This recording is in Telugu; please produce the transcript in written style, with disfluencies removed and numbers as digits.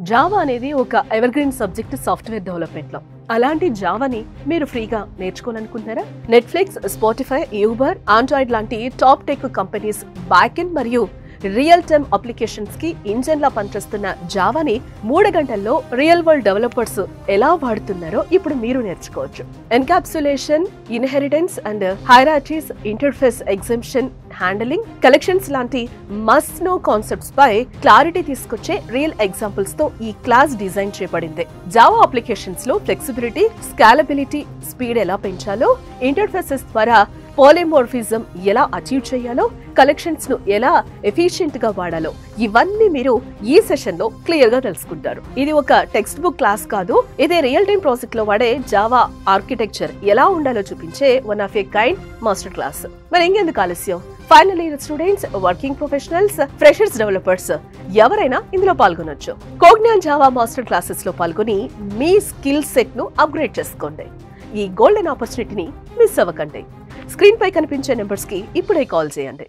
జావా అనేది ఒక ఎవర్గ్రీన్ సబ్జెక్ట్ సాఫ్ట్వేర్ డెవలప్మెంట్ లో. అలాంటి జావాని మీరు ఫ్రీగా నేర్చుకోవాలనుకుంటున్నారా? నెట్ఫ్లిక్స్, స్పాటిఫై, యూబర్, ఆండ్రాయిడ్ లాంటి top tech companies back end మరియు రియల్ టైమ్ అప్లికేషన్స్ కి ఇంజన్ లా పనిచేస్తున్న జావాని 3 గంటల్లో రియల్ వరల్డ్ డెవలపర్స్ ఎలా వాడుతున్నారో ఇప్పుడు మీరు నేర్చుకోవచ్చు. Encapsulation, inheritance and hierarchies, interface exception handling, collections లాంటి మస్ట్ నో కాన్సెప్ట్స్ పై క్లారిటీ తీసుకొచ్చే రియల్ ఎగ్జాంపుల్స్ తో ఈ క్లాస్ డిజైన్ చేయబడింది. జావా అప్లికేషన్స్ లో ఫ్లెక్సిబిలిటీ, స్కాలబిలిటీ, స్పీడ్ ఎలా పెంచాలో, ఇంటర్ఫేసెస్ ద్వారా పాలిమోర్ఫిజం ఎలా అచీవ్ చేయాలో, కలెక్షన్స్ ను ఎలా ఎఫిషియెంట్ గా వాడాలో ఇవన్నీ మీరు ఈ సెషన్ లో క్లియర్ గా తెలుసుకుంటారు. ఇది ఒక టెక్స్ట్ బుక్ క్లాస్ కాదు, ఇదే రియల్ టైం ప్రాజెక్ట్ లో వాడే జావా ఆర్కిటెక్చర్ ఎలా ఉండాలో చూపించే one of A kind master class. మరి ఇంకెందుకు ఆలస్యం? Final year students, working professionals, freshers, developers ఎవరైనా ఇందులో పాల్గొనొచ్చు. కోగ్నియాన్ జావా మాస్టర్ క్లాసెస్ లో పాల్గొని మీ స్కిల్ సెట్ ను అప్గ్రేడ్ చేసుకోండి. ఈ గోల్డెన్ ఆపర్చునిటీని మిస్ అవ్వకండి. స్క్రీన్ పై కనిపించే నెంబర్స్ కి ఇప్పుడే కాల్ చేయండి.